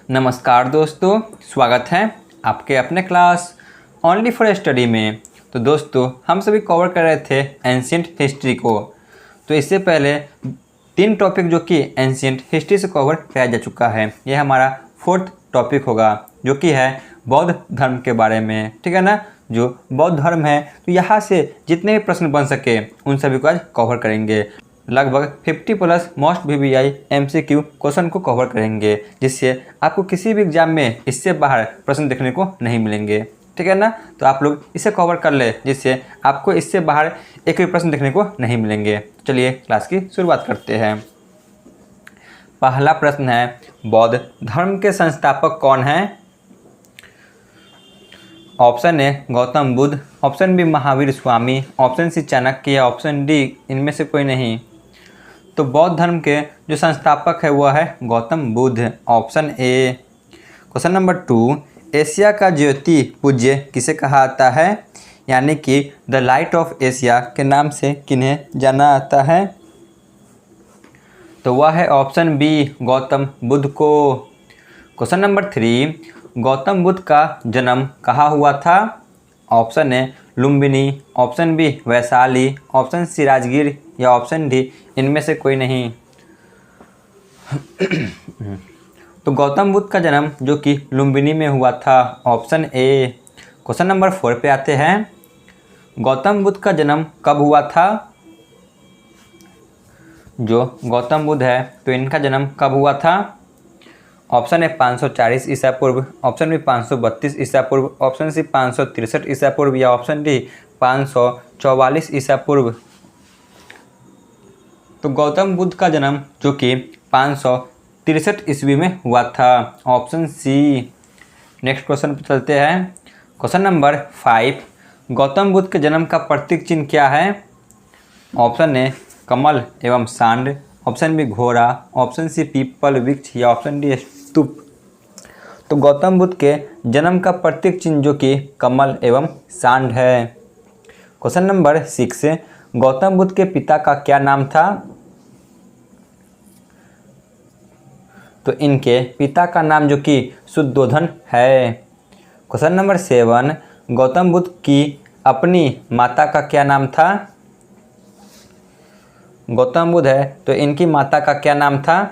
नमस्कार दोस्तों, स्वागत है आपके अपने क्लास ओनली फॉर स्टडी में। तो दोस्तों, हम सभी कवर कर रहे थे एंशिएंट हिस्ट्री को। तो इससे पहले 3 टॉपिक जो कि एंशिएंट हिस्ट्री से कवर किया जा चुका है, यह हमारा 4th टॉपिक होगा जो कि है बौद्ध धर्म के बारे में। ठीक है ना। जो बौद्ध धर्म है, तो यहाँ से जितने भी प्रश्न बन सके उन सभी को आज कवर करेंगे। लगभग 50+ मोस्ट VBI MCQ क्वेश्चन को कवर करेंगे, जिससे आपको किसी भी एग्जाम में इससे बाहर प्रश्न देखने को नहीं मिलेंगे। ठीक है ना। तो आप लोग इसे कवर कर ले, जिससे आपको इससे बाहर एक भी प्रश्न देखने को नहीं मिलेंगे। चलिए क्लास की शुरुआत करते हैं। पहला प्रश्न है, बौद्ध धर्म के संस्थापक कौन हैं? Option A Gautam Buddha, option B Mahavir Swami, option C Chanakya या ऑप्शन डी इनमें से कोई नहीं। तो बौद्ध धर्म के जो संस्थापक है वह है Gautam Buddha, option A. Question number 2, Asia का ज्योति पूज्य किसे कहा जाता है? यानी कि द लाइट ऑफ एशिया के नाम से किन्हें जाना जाता है? तो वह है ऑप्शन बी गौतम बुद्ध को। क्वेश्चन नंबर 3, गौतम बुद्ध का जन्म कहाँ हुआ था? Option A Lumbini, option B Vaishali, option C Rajgir या ऑप्शन डी इनमें से कोई नहीं। तो गौतम बुद्ध का जन्म जो कि लुम्बिनी में हुआ था, ऑप्शन ए। क्वेश्चन नंबर 4 पे आते हैं। गौतम बुद्ध का जन्म कब हुआ था? जो गौतम बुद्ध है तो इनका जन्म कब हुआ था? ऑप्शन ए 540 ईसा पूर्व, ऑप्शन बी 532 ईसा पूर्व, ऑप्शन सी 563 ईसा पूर्व या ऑप्शन डी 544 ईसा पूर्व। तो गौतम बुद्ध का जन्म जो कि 563 ईस्वी में हुआ था, ऑप्शन सी। नेक्स्ट क्वेश्चन पर चलते हैं। क्वेश्चन नंबर 5, गौतम बुद्ध के जन्म का प्रतीक चिन्ह क्या है? ऑप्शन ए कमल एवं सांड, ऑप्शन बी घोड़ा, ऑप्शन सी पीपल वृक्ष या ऑप्शन डी स्तूप। तो गौतम बुद्ध के जन्म का प्रतीक चिन्ह जो कि कमल एवं सांड है। क्वेश्चन नंबर 6, गौतम बुद्ध के पिता का क्या नाम था? तो इनके पिता का नाम जो कि शुद्धोधन है। क्वेश्चन नंबर 7, गौतम बुद्ध की अपनी माता का क्या नाम था? गौतम बुद्ध है तो इनकी माता का क्या नाम था?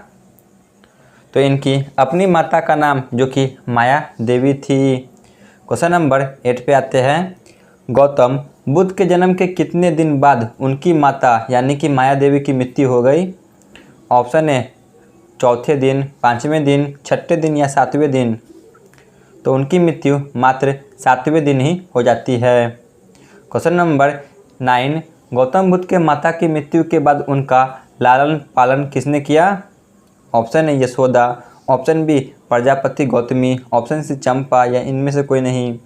तो इनकी अपनी माता का नाम जो कि माया देवी थी। क्वेश्चन नंबर 8 पे आते हैं। गौतम बुद्ध के जन्म के कितने दिन बाद उनकी माता यानी कि माया देवी की मृत्यु हो गई? ऑप्शन ए चौथे दिन, 5वें दिन, 6ठे दिन या 7वें दिन। तो उनकी मृत्यु मात्र 7वें दिन ही हो जाती है। क्वेश्चन नंबर 9, गौतम बुद्ध के माता की मृत्यु के बाद उनका लालन पालन किसने किया? Option A Yashoda, option B Prajapati Gautami, option C Champa या इनमें से कोई नहीं।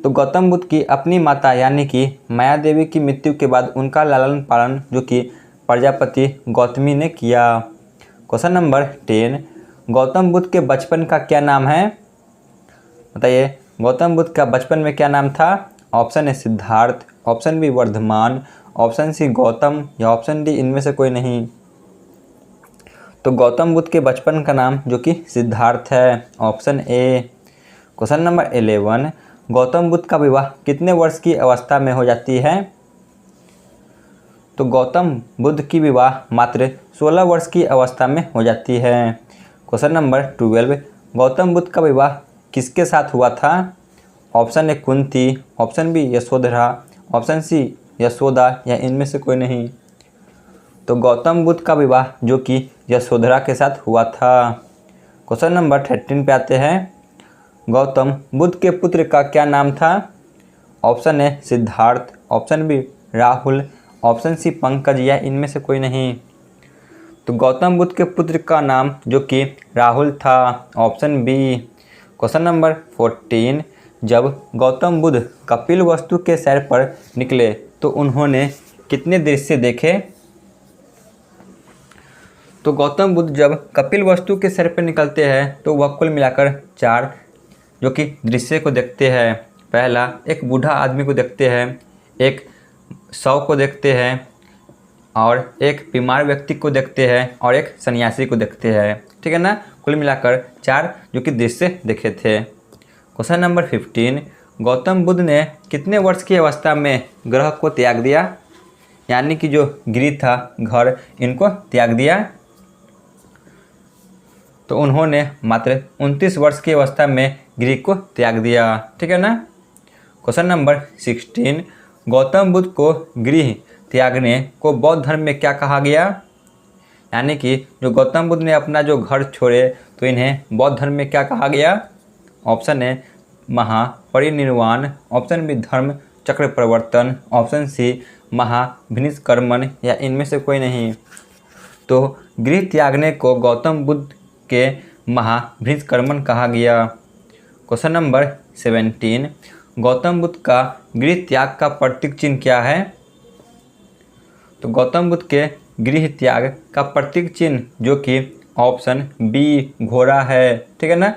तो गौतम बुद्ध की अपनी माता यानी कि माया देवी की मृत्यु के बाद उनका लालन पालन जो कि प्रजापति गौतमी ने किया। क्वेश्चन नंबर 10, गौतम बुद्ध के बचपन का क्या नाम है? बताइए, गौतम बुद्ध का बचपन में क्या नाम था? Option A Siddhartha, option B Vardhaman, option C Gautam या ऑप्शन डी इनमें से कोई नहीं। तो गौतम बुद्ध के बचपन का नाम जो कि सिद्धार्थ है, ऑप्शन ए। क्वेश्चन नंबर 11, गौतम बुद्ध का विवाह कितने वर्ष की अवस्था में हो जाती है? तो गौतम बुद्ध की विवाह मात्र 16 वर्ष की अवस्था में हो जाती है। क्वेश्चन नंबर 12, गौतम बुद्ध का विवाह किसके साथ हुआ था? Option A Kunti, option B Yashodhara, option C Yashoda या इनमें से कोई नहीं। तो गौतम बुद्ध का विवाह जो कि यशोधरा के साथ हुआ था। क्वेश्चन नंबर 13 पे आते हैं। गौतम बुद्ध के पुत्र का क्या नाम था? Option A Siddhartha, option B Rahul, option C Pankaj या इनमें से कोई नहीं। तो गौतम बुद्ध के पुत्र का नाम जो कि राहुल था, ऑप्शन बी। क्वेश्चन नंबर 14, जब गौतम बुद्ध कपिल वस्तु के सैर पर निकले तो उन्होंने कितने दृश्य देखे? तो गौतम बुद्ध जब कपिल वस्तु के सैर पर निकलते हैं तो वह कुल मिलाकर 4 जो कि दृश्य को देखते हैं। पहला, एक बूढ़ा आदमी को देखते हैं, एक शव को देखते हैं और एक बीमार व्यक्ति को देखते हैं और एक सन्यासी को देखते हैं। ठीक है ना। कुल मिलाकर 4 जो कि दृश्य देखे थे। क्वेश्चन नंबर 15, गौतम बुद्ध ने कितने वर्ष की अवस्था में ग्रह को त्याग दिया, यानी कि जो गृह था, घर, इनको त्याग दिया। तो उन्होंने मात्र 29 वर्ष की अवस्था में गृह को त्याग दिया। ठीक है ना। क्वेश्चन नंबर 16, गौतम बुद्ध को गृह त्यागने को बौद्ध धर्म में क्या कहा गया, यानी कि जो गौतम बुद्ध ने अपना जो घर छोड़े तो इन्हें बौद्ध धर्म में क्या कहा गया। Option A Mahaparinirvana, option B Dharma Chakra प्रवर्तन, ऑप्शन सी महाभिनिष्कर्मण, या इनमें से कोई नहीं। तो गृह त्यागने को गौतम बुद्ध के महाभिनिष्कर्मण कहा गया। क्वेश्चन नंबर 17, गौतम बुद्ध का गृह त्याग का प्रतीक चिन्ह क्या है। तो गौतम बुद्ध के गृह त्याग का प्रतीक चिन्ह जो कि ऑप्शन बी घोड़ा है। ठीक है ना।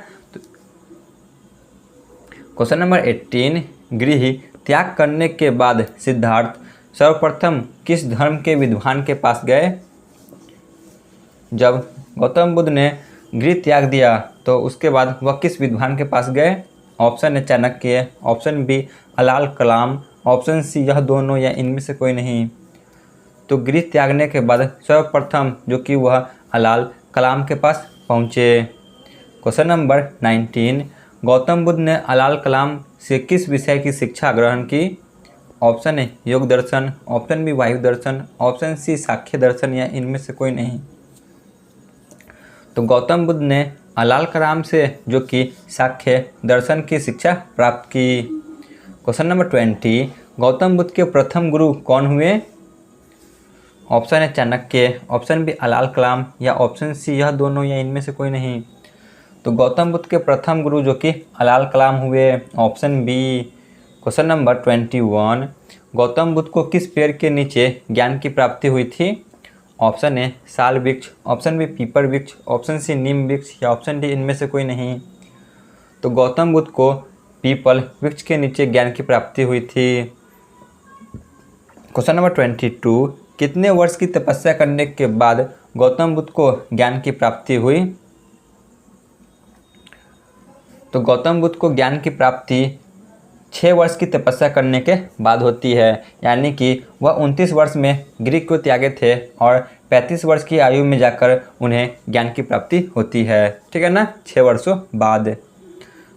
क्वेश्चन नंबर 18, गृह त्याग करने के बाद सिद्धार्थ सर्वप्रथम किस धर्म के विद्वान के पास गए। जब गौतम बुद्ध ने गृह त्याग दिया तो उसके बाद वह किस विद्वान के पास गए। Option A Chanakya, option B Alara Kalama, option C यह दोनों, या इनमें से कोई नहीं। तो गृह त्यागने के बाद सर्वप्रथम जो कि वह अलाल कलाम के पास पहुँचे। क्वेश्चन नंबर 19, गौतम बुद्ध ने अलाल कलाम से किस विषय की शिक्षा ग्रहण की। ऑप्शन ए योग दर्शन, ऑप्शन बी वायु दर्शन, ऑप्शन सी सांख्य दर्शन, या इनमें से कोई नहीं। तो गौतम बुद्ध ने अलाल कलाम से जो कि सांख्य दर्शन की शिक्षा प्राप्त की। क्वेश्चन नंबर 20, गौतम बुद्ध के प्रथम गुरु कौन हुए। Option A Chanakya, option B Alara Kalama, या ऑप्शन सी यह दोनों, या इनमें से कोई नहीं। तो गौतम बुद्ध के प्रथम गुरु जो कि अलाल कलाम हुए, option B. Question number 21, Gautam Buddha को किस पेड़ के नीचे ज्ञान की प्राप्ति हुई थी। ऑप्शन ए साल वृक्ष, ऑप्शन बी पीपल वृक्ष, ऑप्शन सी नीम वृक्ष, या ऑप्शन डी इनमें से कोई नहीं। तो गौतम बुद्ध को पीपल वृक्ष के नीचे ज्ञान की प्राप्ति हुई थी। क्वेश्चन नंबर 22, कितने वर्ष की तपस्या करने के बाद गौतम बुद्ध को ज्ञान की प्राप्ति हुई। तो गौतम बुद्ध को ज्ञान की प्राप्ति 6 वर्ष की तपस्या करने के बाद होती है, यानी कि वह 29 वर्ष में गृह को त्यागे थे और 35 वर्ष की आयु में जाकर उन्हें ज्ञान की प्राप्ति होती है। ठीक है ना, 6 वर्षों बाद।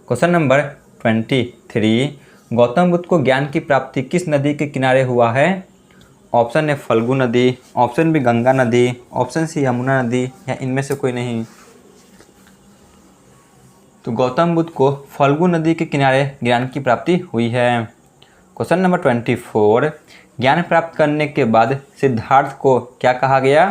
क्वेश्चन नंबर 23, गौतम बुद्ध को ज्ञान की प्राप्ति किस नदी के किनारे हुआ है। ऑप्शन ए फल्गु नदी, ऑप्शन बी गंगा नदी, ऑप्शन सी यमुना नदी, या इनमें से कोई नहीं। तो गौतम बुद्ध को फल्गु नदी के किनारे ज्ञान की प्राप्ति हुई है। क्वेश्चन नंबर 24, ज्ञान प्राप्त करने के बाद सिद्धार्थ को क्या कहा गया।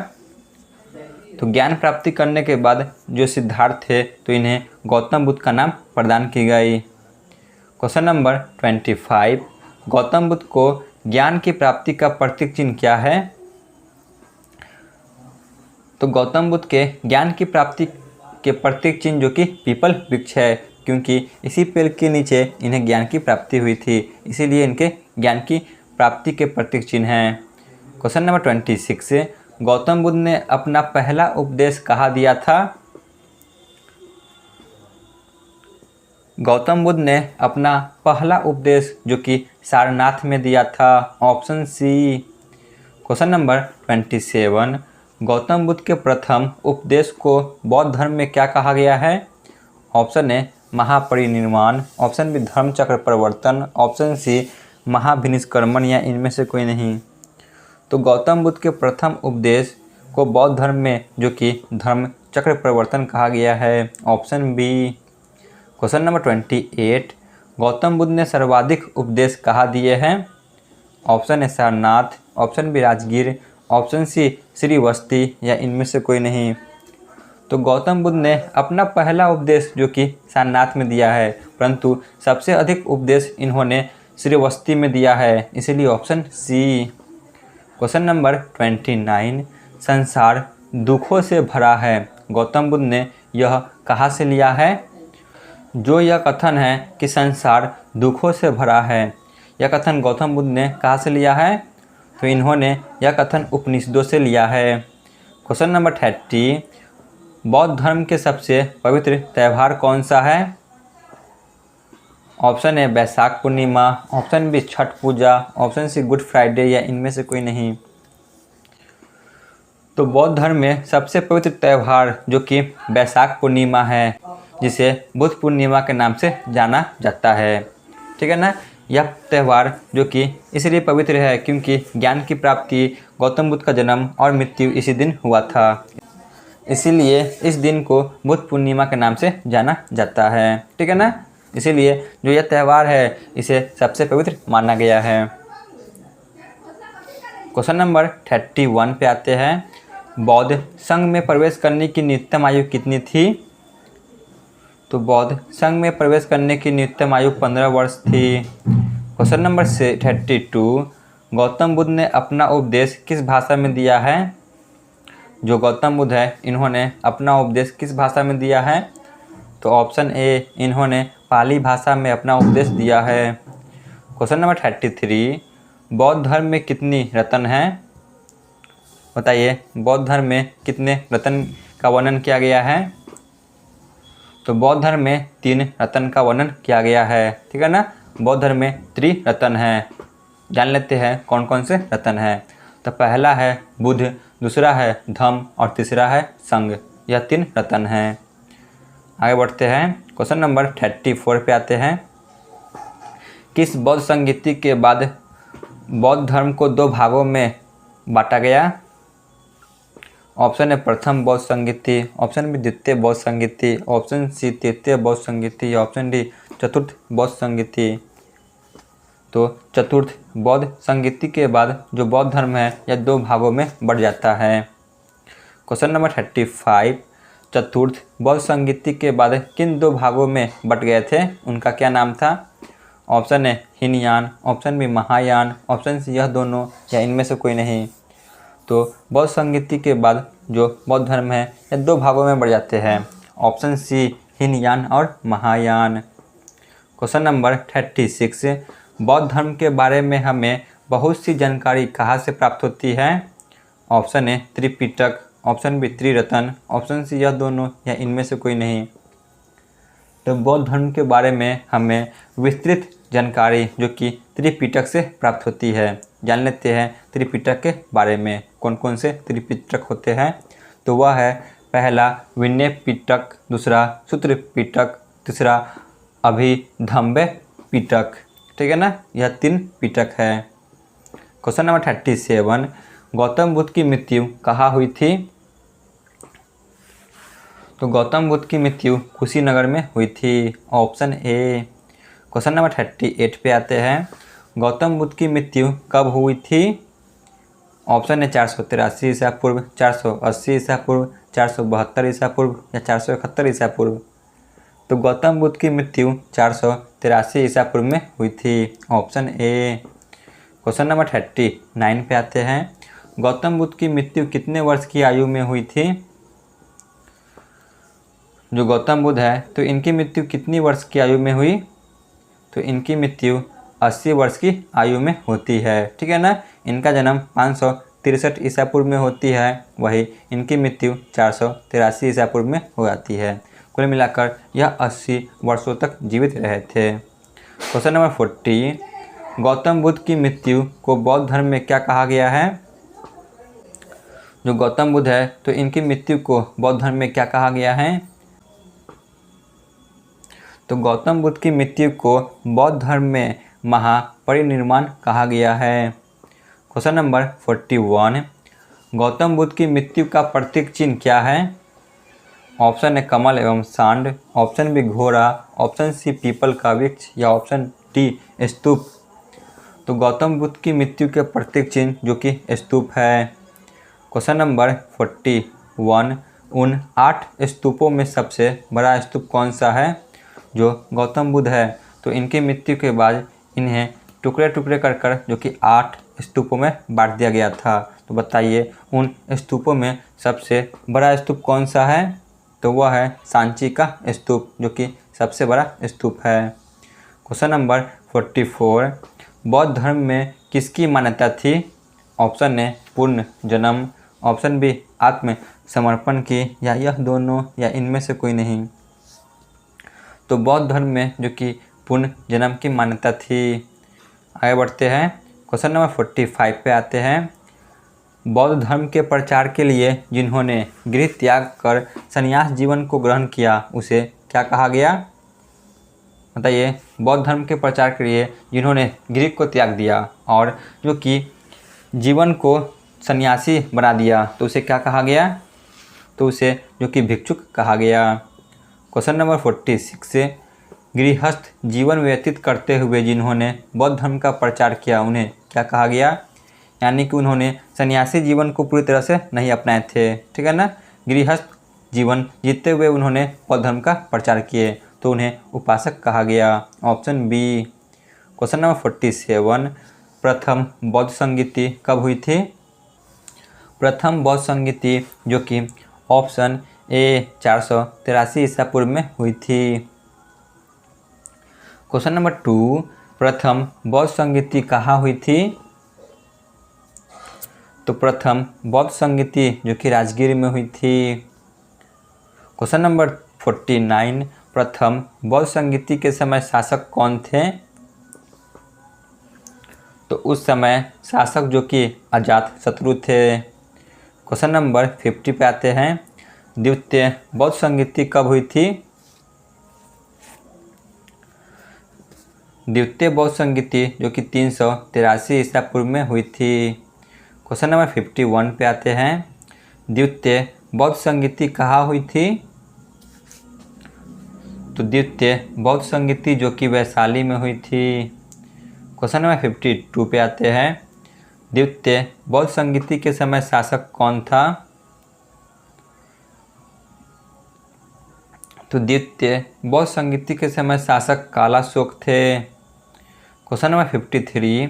तो ज्ञान प्राप्ति करने के बाद जो सिद्धार्थ थे तो इन्हें गौतम बुद्ध का नाम प्रदान की गई। क्वेश्चन नंबर 25, गौतम बुद्ध को ज्ञान की प्राप्ति का प्रतीक चिन्ह क्या है। तो गौतम बुद्ध के ज्ञान की प्राप्ति के प्रतीक चिन्ह जो कि पीपल वृक्ष है, क्योंकि इसी पेड़ के नीचे इन्हें ज्ञान की प्राप्ति हुई थी, इसीलिए इनके ज्ञान की प्राप्ति के प्रतीक चिन्ह हैं। क्वेश्चन नंबर 26, गौतम बुद्ध ने अपना पहला उपदेश कहाँ दिया था। गौतम बुद्ध ने अपना पहला उपदेश जो कि सारनाथ में दिया था। Option C. Question number 27, Gautam Buddha के प्रथम उपदेश को बौद्ध धर्म में क्या कहा गया है। Option A Mahaparinirvana, option B Dharma Chakra प्रवर्तन, ऑप्शन सी महाभिनिष्कर्मण, या इनमें से कोई नहीं। तो गौतम बुद्ध के प्रथम उपदेश को बौद्ध धर्म में जो कि धर्म चक्र प्रवर्तन कहा गया है। Option B. Question number 28, Gautam Buddha ने सर्वाधिक उपदेश कहाँ दिए हैं। Option A Sarnath, option B Rajgir, option C Shravasti, या इनमें से कोई नहीं। तो गौतम बुद्ध ने अपना पहला उपदेश जो कि सारनाथ में दिया है, परंतु सबसे अधिक उपदेश इन्होंने श्रीवस्ती में दिया है, इसीलिए ऑप्शन सी। क्वेश्चन नंबर 29, संसार दुखों से भरा है, गौतम बुद्ध ने यह कहाँ से लिया है। जो यह कथन है कि संसार दुखों से भरा है, यह कथन गौतम बुद्ध ने कहाँ से लिया है। तो इन्होंने यह कथन उपनिषदों से लिया है। क्वेश्चन नंबर 30, बौद्ध धर्म के सबसे पवित्र त्यौहार कौन सा है? Option A Baisakh Purnima, option B Chhath Puja, option C good Friday या इनमें से कोई नहीं। तो बौद्ध धर्म में सबसे पवित्र त्यौहार जो कि बैसाख पूर्णिमा है, जिसे बुद्ध पूर्णिमा के नाम से जाना जाता है। ठीक है ना। यह त्यौहार जो कि इसलिए पवित्र है क्योंकि ज्ञान की प्राप्ति, गौतम बुद्ध का जन्म और मृत्यु इसी दिन हुआ था, इसीलिए इस दिन को बुद्ध पूर्णिमा के नाम से जाना जाता है। ठीक है ना। इसीलिए जो यह त्यौहार है इसे सबसे पवित्र माना गया है। क्वेश्चन नंबर 31 पे आते हैं। बौद्ध संघ में प्रवेश करने की न्यूनतम आयु कितनी थी? तो बौद्ध संघ में प्रवेश करने की न्यूनतम आयु 15 वर्ष थी। क्वेश्चन नंबर 32, गौतम बुद्ध ने अपना उपदेश किस भाषा में दिया है? जो गौतम बुद्ध है इन्होंने अपना उपदेश किस भाषा में दिया है? तो ऑप्शन ए, इन्होंने पाली भाषा में अपना उपदेश दिया है। क्वेश्चन नंबर 33, बौद्ध धर्म में कितनी रत्न हैं? बताइए, बौद्ध धर्म में कितने रत्न का वर्णन किया गया है? तो बौद्ध धर्म में 3 रत्न का वर्णन किया गया है। ठीक है ना। बौद्ध धर्म में त्रिरत्न है। जान लेते हैं कौन कौन से रत्न हैं। तो पहला है बुद्ध, दूसरा है धम्म और तीसरा है संघ। यह 3 रत्न हैं। आगे बढ़ते हैं। क्वेश्चन नंबर 34 पे आते हैं। किस बौद्ध संगीति के बाद बौद्ध धर्म को 2 भागों में बांटा गया? ऑप्शन ए प्रथम बौद्ध संगीति, ऑप्शन बी द्वितीय बौद्ध संगीति, ऑप्शन सी तृतीय बौद्ध संगीति या ऑप्शन डी चतुर्थ बौद्ध संगीति। तो चतुर्थ बौद्ध संगीति के बाद जो बौद्ध धर्म है यह 2 भागों में बढ़ जाता है। क्वेश्चन नंबर 35, चतुर्थ बौद्ध संगीति के बाद किन 2 भागों में बट गए थे? उनका क्या नाम था? Option A Hinayana, option B Mahayana, option C यह दोनों या इनमें से कोई नहीं। तो बौद्ध संगीति के बाद जो बौद्ध धर्म है ये 2 भागों में बढ़ जाते हैं। ऑप्शन सी हीनयान और महायान। क्वेश्चन नंबर 36, बौद्ध धर्म के बारे में हमें बहुत सी जानकारी कहाँ से प्राप्त होती है? Option A Tripitaka, option B Triratna, option C यह दोनों या इनमें से कोई नहीं। तो बौद्ध धर्म के बारे में हमें विस्तृत जानकारी जो कि त्रिपिटक से प्राप्त होती है। जान लेते हैं त्रिपिटक के बारे में। कौन कौन से त्रिपिटक होते हैं? तो वह है पहला विनय पिटक, दूसरा सूत्र पिटक, तीसरा अभिधम्म पिटक। ठीक है ना। यह 3 पिटक है। क्वेश्चन नंबर 37, गौतम बुद्ध की मृत्यु कहाँ हुई थी? तो गौतम बुद्ध की मृत्यु कुशीनगर में हुई थी। Option A. क्वेश्चन नंबर 38 पे आते हैं। गौतम बुद्ध की मृत्यु कब हुई थी? ऑप्शन है 483 ईसा पूर्व, 480 ईसा पूर्व, 472 ईसा पूर्व या 471 ईसा पूर्व। तो गौतम बुद्ध की मृत्यु 483 ईसा पूर्व में हुई थी। Option A. क्वेश्चन नंबर 39 पे आते हैं। गौतम बुद्ध की मृत्यु कितने वर्ष की आयु में हुई थी? जो गौतम बुद्ध है तो इनकी मृत्यु कितनी वर्ष की आयु में हुई? तो इनकी मृत्यु 80 वर्ष की आयु में होती है। ठीक है ना। इनका जन्म 563 ईसा पूर्व में होती है, वही इनकी मृत्यु 483 ईसा पूर्व में हो जाती है। कुल मिलाकर यह 80 वर्षों तक जीवित रहे थे। क्वेश्चन नंबर 40, गौतम बुद्ध की मृत्यु को बौद्ध धर्म में क्या कहा गया है? जो गौतम बुद्ध है तो इनकी मृत्यु को बौद्ध धर्म में क्या कहा गया है? तो गौतम बुद्ध की मृत्यु को बौद्ध धर्म में महापरिनिर्वाण कहा गया है। क्वेश्चन नंबर 41, गौतम बुद्ध की मृत्यु का प्रतीक चिन्ह क्या है? ऑप्शन ए कमल एवं सांड, ऑप्शन बी घोड़ा, ऑप्शन सी पीपल का वृक्ष या ऑप्शन डी स्तूप। तो गौतम बुद्ध की मृत्यु के प्रतीक चिन्ह जो कि स्तूप है। क्वेश्चन नंबर 41, उन 8 स्तूपों में सबसे बड़ा स्तूप कौन सा है? जो गौतम बुद्ध है तो इनकी मृत्यु के बाद इन्हें टुकड़े टुकड़े कर कर जो कि 8 स्तूपों में बांट दिया गया था। तो बताइए उन स्तूपों में सबसे बड़ा स्तूप कौन सा है? तो वह है सांची का स्तूप जो कि सबसे बड़ा स्तूप है। क्वेश्चन नंबर 44, बौद्ध धर्म में किसकी मान्यता थी? ऑप्शन ए पुण्य जन्म, ऑप्शन बी आत्मसमर्पण की, या यह दोनों, या इनमें से कोई नहीं। तो बौद्ध धर्म में जो कि पुनर्जन्म की मान्यता थी। आगे बढ़ते हैं, क्वेश्चन नंबर 45 पे आते हैं। बौद्ध धर्म के प्रचार के लिए जिन्होंने गृह त्याग कर संन्यास जीवन को ग्रहण किया उसे क्या कहा गया? बताइए। बौद्ध धर्म के प्रचार के लिए जिन्होंने गृह को त्याग दिया और जो कि जीवन को सन्यासी बना दिया तो उसे क्या कहा गया? तो उसे जो कि भिक्षुक कहा गया। क्वेश्चन नंबर 46 से गृहस्थ जीवन व्यतीत करते हुए जिन्होंने बौद्ध धर्म का प्रचार किया उन्हें क्या कहा गया? यानी कि उन्होंने सन्यासी जीवन को पूरी तरह से नहीं अपनाए थे, ठीक है ना। गृहस्थ जीवन जीते हुए उन्होंने बौद्ध धर्म का प्रचार किए तो उन्हें उपासक कहा गया। Option B. क्वेश्चन नंबर 47, प्रथम बौद्ध संगीति कब हुई थी? प्रथम बौद्ध संगीति जो कि ऑप्शन ए 483 ईसा पूर्व में हुई थी। क्वेश्चन नंबर 2, प्रथम बौद्ध संगीति कहाँ हुई थी? तो प्रथम बौद्ध संगीति जो कि राजगीर में हुई थी। क्वेश्चन नंबर 49, प्रथम बौद्ध संगीति के समय शासक कौन थे? तो उस समय शासक जो कि अजातशत्रु थे। क्वेश्चन नंबर 50 पे आते हैं। द्वितीय बौद्ध संगीति कब हुई थी? द्वितीय बौद्ध संगीति जो कि 383 ईसा पूर्व में हुई थी। क्वेश्चन नंबर 51 पे आते हैं। द्वितीय बौद्ध संगीति कहाँ हुई थी? तो द्वितीय बौद्ध संगीति जो कि वैशाली में हुई थी। क्वेश्चन नंबर 52 पे आते हैं। द्वितीय बौद्ध संगीति के समय शासक कौन था? तो द्वितीय बौद्ध संगीति के समय शासक कालाशोक थे। क्वेश्चन नंबर 53,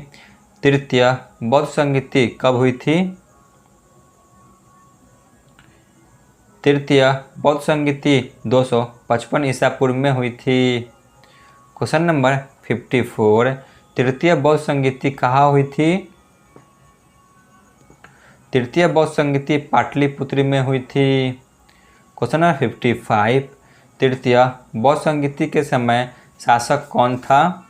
तृतीय बौद्ध संगीति कब हुई थी? तृतीय बौद्ध संगीति 255 ईसा पूर्व में हुई थी। क्वेश्चन नंबर 54, तृतीय बौद्ध संगीति कहाँ हुई थी? तृतीय बौद्ध संगीति पाटलिपुत्र में हुई थी। क्वेश्चन नंबर 55, तृतीय बौद्ध संगीति के समय शासक कौन था?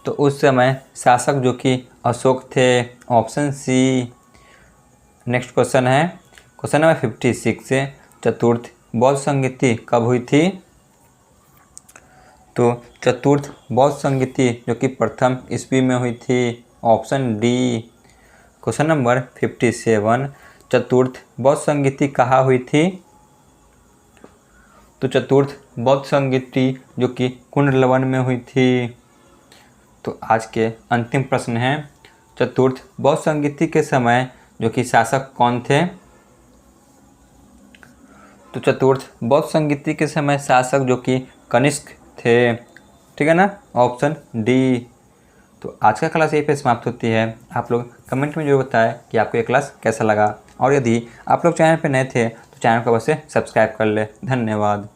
तो उस समय शासक जो कि अशोक थे। Option C. नेक्स्ट क्वेश्चन है क्वेश्चन नंबर 56 से चतुर्थ बौद्ध संगीति कब हुई थी? तो चतुर्थ बौद्ध संगीति जो कि प्रथम ईस्वी में हुई थी। Option D. क्वेश्चन नंबर 57, चतुर्थ बौद्ध संगीति कहाँ हुई थी? तो चतुर्थ बौद्ध संगीति जो कि कुंडलवन में हुई थी। तो आज के अंतिम प्रश्न है, चतुर्थ बौद्ध संगीति के समय जो कि शासक कौन थे? तो चतुर्थ बौद्ध संगीति के समय शासक जो कि कनिष्क थे, ठीक है ना। Option D. तो आज का क्लास यहीं पे समाप्त होती है। आप लोग कमेंट में जरूर बताएं कि आपको ये क्लास कैसा लगा, और यदि आप लोग चैनल पे नए थे तो चैनल को अवश्य सब्सक्राइब कर ले। धन्यवाद।